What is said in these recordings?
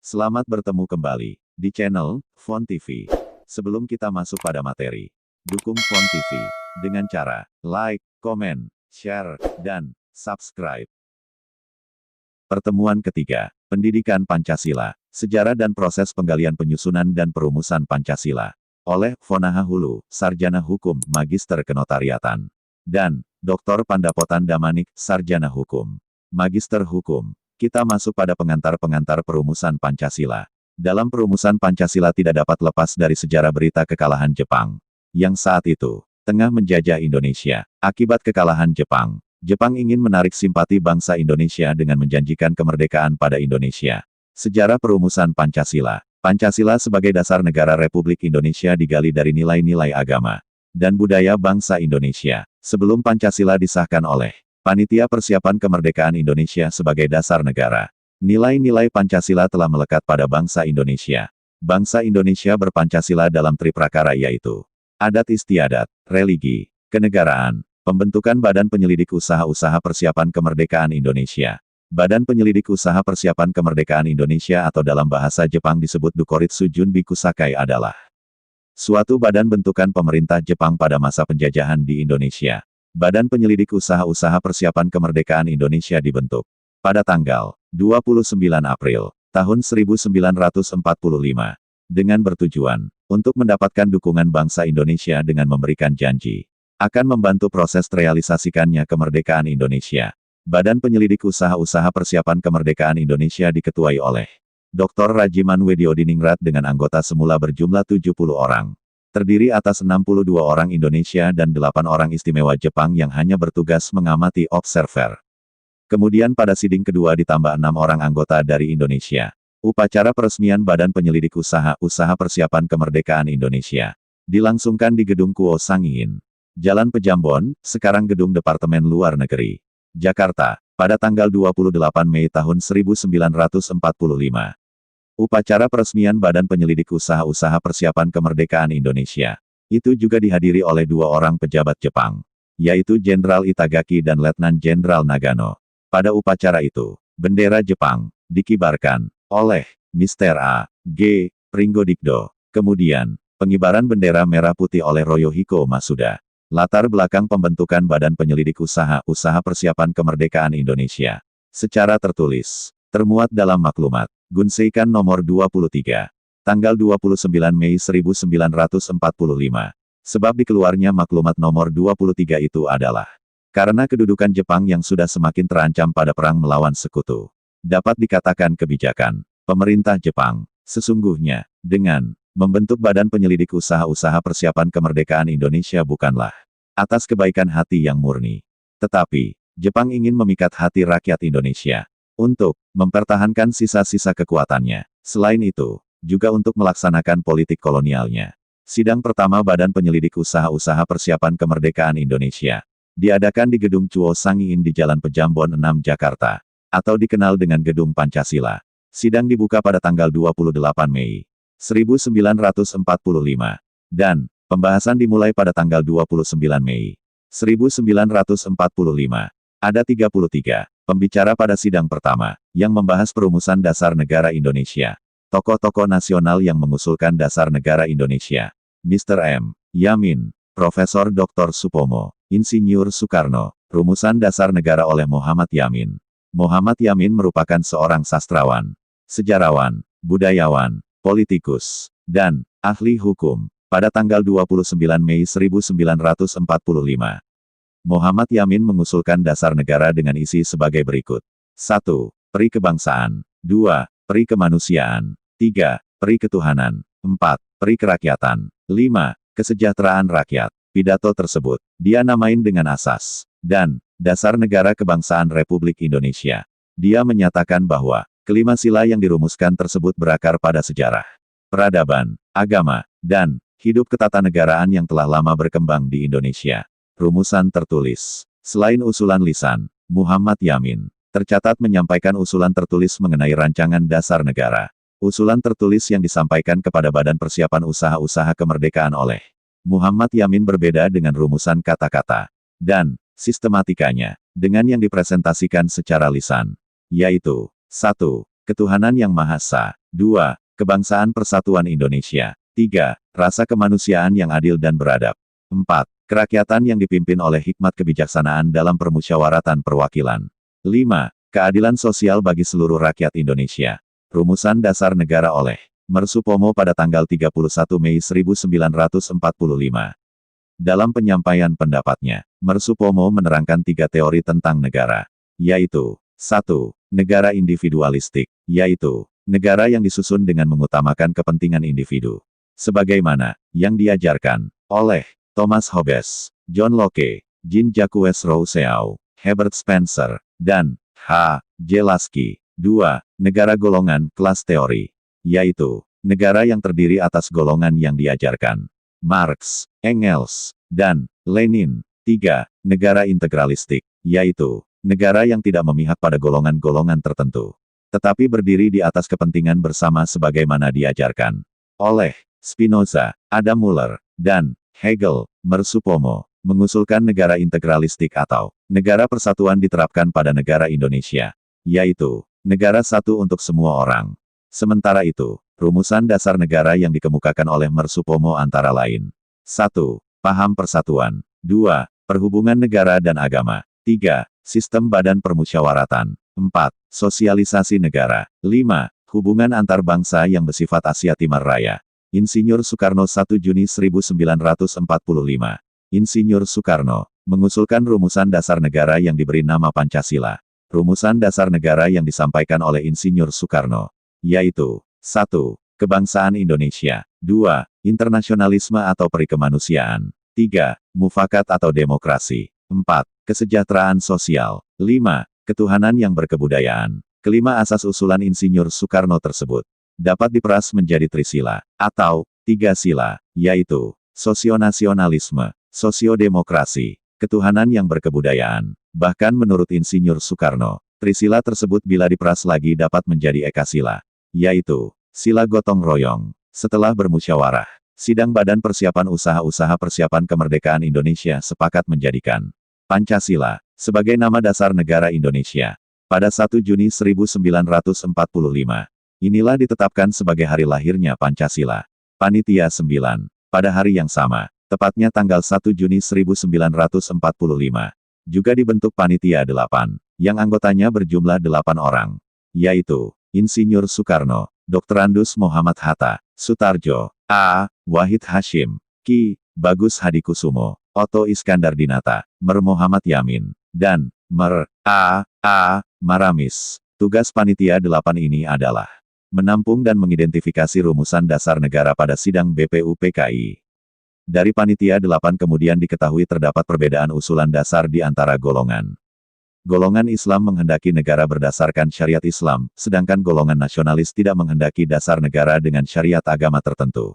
Selamat bertemu kembali di channel Font TV. Sebelum kita masuk pada materi, dukung Font TV dengan cara like, komen, share, dan subscribe. Pertemuan ketiga, Pendidikan Pancasila, Sejarah dan Proses Penggalian Penyusunan dan Perumusan Pancasila, oleh Fonaha Hulu, Sarjana Hukum, Magister Kenotariatan, dan Dr. Pandapotan Damanik, Sarjana Hukum, Magister Hukum. Kita masuk pada pengantar-pengantar perumusan Pancasila. Dalam perumusan Pancasila tidak dapat lepas dari sejarah berita kekalahan Jepang, yang saat itu tengah menjajah Indonesia. Akibat kekalahan Jepang, Jepang ingin menarik simpati bangsa Indonesia dengan menjanjikan kemerdekaan pada Indonesia. Sejarah perumusan Pancasila. Pancasila sebagai dasar negara Republik Indonesia digali dari nilai-nilai agama dan budaya bangsa Indonesia. Sebelum Pancasila disahkan oleh Panitia Persiapan Kemerdekaan Indonesia sebagai dasar negara, nilai-nilai Pancasila telah melekat pada bangsa Indonesia. Bangsa Indonesia berpancasila dalam triprakara yaitu adat istiadat, religi, kenegaraan, pembentukan Badan Penyelidik Usaha-Usaha Persiapan Kemerdekaan Indonesia. Badan Penyelidik Usaha Persiapan Kemerdekaan Indonesia atau dalam bahasa Jepang disebut Dukoritsu Junbiku Sakai adalah suatu badan bentukan pemerintah Jepang pada masa penjajahan di Indonesia. Badan Penyelidik Usaha-Usaha Persiapan Kemerdekaan Indonesia dibentuk pada tanggal 29 April tahun 1945 dengan bertujuan untuk mendapatkan dukungan bangsa Indonesia dengan memberikan janji akan membantu proses realisasikannya kemerdekaan Indonesia. Badan Penyelidik Usaha-Usaha Persiapan Kemerdekaan Indonesia diketuai oleh Dr. Rajiman Wediodiningrat dengan anggota semula berjumlah 70 orang. Terdiri atas 62 orang Indonesia dan 8 orang istimewa Jepang yang hanya bertugas mengamati observer. Kemudian pada siding kedua ditambah 6 orang anggota dari Indonesia. Upacara peresmian Badan Penyelidik Usaha-Usaha Persiapan Kemerdekaan Indonesia dilangsungkan di Gedung Kuo Sangiin, Jalan Pejambon, sekarang Gedung Departemen Luar Negeri, Jakarta, pada tanggal 28 Mei tahun 1945. Upacara peresmian Badan Penyelidik Usaha-Usaha Persiapan Kemerdekaan Indonesia itu juga dihadiri oleh 2 orang pejabat Jepang, yaitu Jenderal Itagaki dan Letnan Jenderal Nagano. Pada upacara itu, bendera Jepang dikibarkan oleh Mr. A. G. Pringgodikdo. Kemudian, pengibaran bendera merah putih oleh Royohiko Masuda. Latar belakang pembentukan Badan Penyelidik Usaha-Usaha Persiapan Kemerdekaan Indonesia secara tertulis termuat dalam maklumat Gunseikan nomor 23, tanggal 29 Mei 1945. Sebab dikeluarnya maklumat nomor 23 itu adalah karena kedudukan Jepang yang sudah semakin terancam pada perang melawan sekutu. Dapat dikatakan kebijakan pemerintah Jepang sesungguhnya dengan membentuk Badan Penyelidik Usaha-Usaha Persiapan Kemerdekaan Indonesia bukanlah atas kebaikan hati yang murni, tetapi Jepang ingin memikat hati rakyat Indonesia untuk mempertahankan sisa-sisa kekuatannya. Selain itu, juga untuk melaksanakan politik kolonialnya. Sidang pertama Badan Penyelidik Usaha-Usaha Persiapan Kemerdekaan Indonesia diadakan di Gedung Kuo Sangiin di Jalan Pejambon 6 Jakarta, atau dikenal dengan Gedung Pancasila. Sidang dibuka pada tanggal 28 Mei 1945, dan pembahasan dimulai pada tanggal 29 Mei 1945. Ada 33 pembicara pada sidang pertama, yang membahas perumusan dasar negara Indonesia. Tokoh-tokoh nasional yang mengusulkan dasar negara Indonesia. Mr. M. Yamin, Profesor Dr. Supomo, Insinyur Soekarno. Rumusan dasar negara oleh Muhammad Yamin. Muhammad Yamin merupakan seorang sastrawan, sejarawan, budayawan, politikus, dan ahli hukum. Pada tanggal 29 Mei 1945. Muhammad Yamin mengusulkan dasar negara dengan isi sebagai berikut. 1. Peri kebangsaan. 2. Peri kemanusiaan. 3. Peri ketuhanan. 4. Peri kerakyatan. 5. Kesejahteraan rakyat. Pidato tersebut dia namain dengan asas dan dasar negara kebangsaan Republik Indonesia. Dia menyatakan bahwa kelima sila yang dirumuskan tersebut berakar pada sejarah, peradaban, agama, dan hidup ketatanegaraan yang telah lama berkembang di Indonesia. Rumusan tertulis. Selain usulan lisan, Muhammad Yamin tercatat menyampaikan usulan tertulis mengenai rancangan dasar negara. Usulan tertulis yang disampaikan kepada Badan Persiapan Usaha-Usaha Kemerdekaan oleh Muhammad Yamin berbeda dengan rumusan kata-kata dan sistematikanya dengan yang dipresentasikan secara lisan, yaitu 1. Ketuhanan Yang Maha Esa. 2. Kebangsaan Persatuan Indonesia. 3. Rasa kemanusiaan yang adil dan beradab. 4. Kerakyatan yang dipimpin oleh hikmat kebijaksanaan dalam permusyawaratan perwakilan. 5. Keadilan sosial bagi seluruh rakyat Indonesia. Rumusan Dasar Negara oleh Mersupomo pada tanggal 31 Mei 1945. Dalam penyampaian pendapatnya, Mersupomo menerangkan 3 teori tentang negara, yaitu 1. Negara individualistik, yaitu negara yang disusun dengan mengutamakan kepentingan individu. Sebagaimana yang diajarkan oleh Thomas Hobbes, John Locke, Jean-Jacques Rousseau, Herbert Spencer, dan H. J. Lasky. 2. Negara golongan kelas teori, yaitu negara yang terdiri atas golongan yang diajarkan Marx, Engels, dan Lenin. 3. Negara integralistik, yaitu negara yang tidak memihak pada golongan-golongan tertentu, tetapi berdiri di atas kepentingan bersama sebagaimana diajarkan oleh Spinoza, Adam Muller, dan Hegel. Mersupomo mengusulkan negara integralistik atau negara persatuan diterapkan pada negara Indonesia, yaitu negara satu untuk semua orang. Sementara itu, rumusan dasar negara yang dikemukakan oleh Mersupomo antara lain: 1. Paham persatuan. 2. Perhubungan negara dan agama. 3. Sistem badan permusyawaratan. 4. Sosialisasi negara. 5. Hubungan antar bangsa yang bersifat Asia Timur Raya. Insinyur Soekarno 1 Juni 1945. Insinyur Soekarno mengusulkan rumusan dasar negara yang diberi nama Pancasila. Rumusan dasar negara yang disampaikan oleh Insinyur Soekarno, yaitu 1. Kebangsaan Indonesia. 2. Internasionalisme atau perikemanusiaan. 3. Mufakat atau demokrasi. 4. Kesejahteraan sosial. 5. Ketuhanan yang berkebudayaan. Kelima asas usulan Insinyur Soekarno tersebut dapat diperas menjadi trisila, atau 3 sila, yaitu sosionasionalisme, sosiodemokrasi, ketuhanan yang berkebudayaan. Bahkan menurut Insinyur Soekarno, trisila tersebut bila diperas lagi dapat menjadi ekasila, yaitu sila gotong royong. Setelah bermusyawarah, sidang Badan Persiapan Usaha-Usaha Persiapan Kemerdekaan Indonesia sepakat menjadikan Pancasila sebagai nama dasar negara Indonesia. Pada 1 Juni 1945, inilah ditetapkan sebagai hari lahirnya Pancasila. Panitia 9. Pada hari yang sama, tepatnya tanggal 1 Juni 1945, juga dibentuk Panitia 8, yang anggotanya berjumlah 8 orang, yaitu Insinyur Soekarno, Dr. Andus Muhammad Hatta, Sutarjo, A. Wahid Hashim, Ki. Bagus Hadikusumo, Otto Iskandar Dinata, Mer Muhammad Yamin, dan Mer. A. Maramis. Tugas Panitia 8 ini adalah menampung dan mengidentifikasi rumusan dasar negara pada sidang BPUPKI. Dari Panitia 8 kemudian diketahui terdapat perbedaan usulan dasar di antara golongan. Golongan Islam menghendaki negara berdasarkan syariat Islam, sedangkan golongan nasionalis tidak menghendaki dasar negara dengan syariat agama tertentu.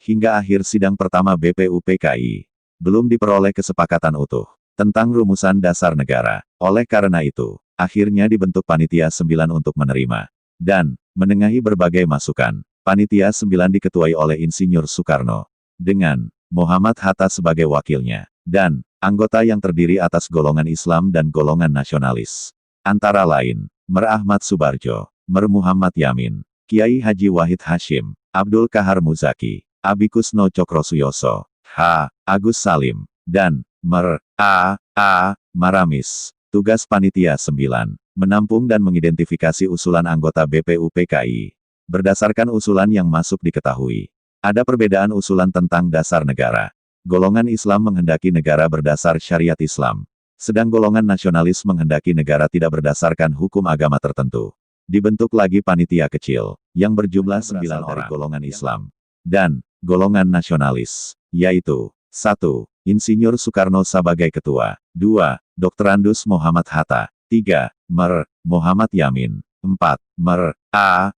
Hingga akhir sidang pertama BPUPKI, belum diperoleh kesepakatan utuh tentang rumusan dasar negara. Oleh karena itu, akhirnya dibentuk Panitia 9 untuk menerima dan menengahi berbagai masukan. Panitia 9 diketuai oleh Insinyur Soekarno, dengan Muhammad Hatta sebagai wakilnya, dan anggota yang terdiri atas golongan Islam dan golongan nasionalis. Antara lain, Mer Ahmad Subarjo, Mer Muhammad Yamin, Kiai Haji Wahid Hashim, Abdul Kahar Muzaki, Abikusno Cokrosuyoso, H. Agus Salim, dan Mer. A. Maramis. Tugas Panitia 9, menampung dan mengidentifikasi usulan anggota BPUPKI. Berdasarkan usulan yang masuk diketahui, ada perbedaan usulan tentang dasar negara. Golongan Islam menghendaki negara berdasar syariat Islam, sedang golongan nasionalis menghendaki negara tidak berdasarkan hukum agama tertentu. Dibentuk lagi panitia kecil, yang berjumlah 9 orang golongan Islam dan golongan nasionalis, yaitu 1. Insinyur Soekarno sebagai ketua, 2. Dr. Andus Muhammad Hatta, 3. Mer. Muhammad Yamin, 4. Mer. A.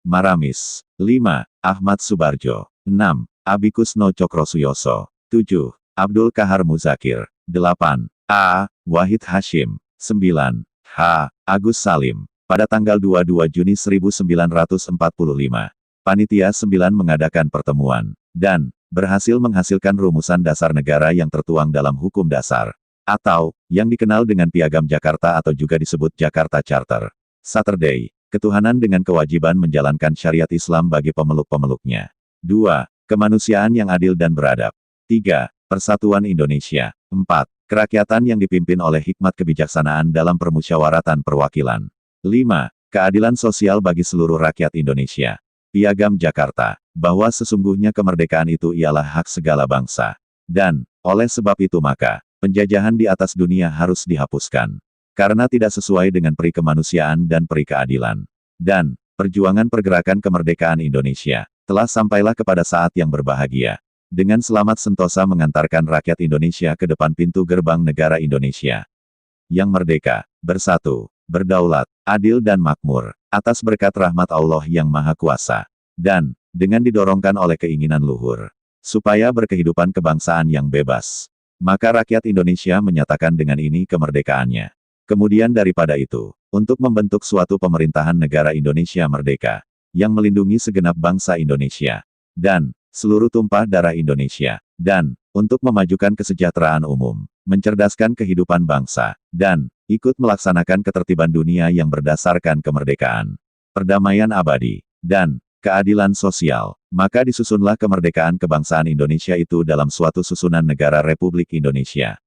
Maramis, 5. Ahmad Subarjo, 6. Abikusno Cokrosuyoso, 7. Abdul Kahar Muzakir, 8. A. Wahid Hashim, 9. H. Agus Salim. Pada tanggal 22 Juni 1945, Panitia 9 mengadakan pertemuan, dan berhasil menghasilkan rumusan dasar negara yang tertuang dalam Hukum Dasar, atau yang dikenal dengan Piagam Jakarta atau juga disebut Jakarta Charter. Saturday, ketuhanan dengan kewajiban menjalankan syariat Islam bagi pemeluk-pemeluknya. 2. Kemanusiaan yang adil dan beradab. 3. Persatuan Indonesia. 4. Kerakyatan yang dipimpin oleh hikmat kebijaksanaan dalam permusyawaratan perwakilan. 5. Keadilan sosial bagi seluruh rakyat Indonesia. Piagam Jakarta, bahwa sesungguhnya kemerdekaan itu ialah hak segala bangsa. Dan, oleh sebab itu maka, penjajahan di atas dunia harus dihapuskan. Karena tidak sesuai dengan peri kemanusiaan dan peri keadilan. Dan, perjuangan pergerakan kemerdekaan Indonesia, telah sampailah kepada saat yang berbahagia. Dengan selamat sentosa mengantarkan rakyat Indonesia ke depan pintu gerbang negara Indonesia. Yang merdeka, bersatu, berdaulat, adil dan makmur, atas berkat rahmat Allah yang Maha Kuasa. Dan, dengan didorongkan oleh keinginan luhur, supaya berkehidupan kebangsaan yang bebas. Maka rakyat Indonesia menyatakan dengan ini kemerdekaannya. Kemudian daripada itu, untuk membentuk suatu pemerintahan negara Indonesia merdeka, yang melindungi segenap bangsa Indonesia, dan seluruh tumpah darah Indonesia, dan untuk memajukan kesejahteraan umum, mencerdaskan kehidupan bangsa, dan ikut melaksanakan ketertiban dunia yang berdasarkan kemerdekaan, perdamaian abadi, dan keadilan sosial. Maka disusunlah kemerdekaan kebangsaan Indonesia itu dalam suatu susunan negara Republik Indonesia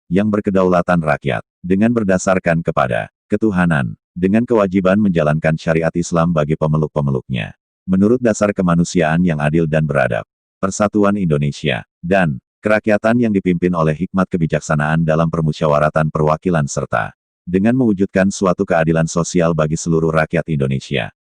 yang berkedaulatan rakyat, dengan berdasarkan kepada ketuhanan, dengan kewajiban menjalankan syariat Islam bagi pemeluk-pemeluknya, menurut dasar kemanusiaan yang adil dan beradab, persatuan Indonesia, dan kerakyatan yang dipimpin oleh hikmat kebijaksanaan dalam permusyawaratan perwakilan serta dengan mewujudkan suatu keadilan sosial bagi seluruh rakyat Indonesia.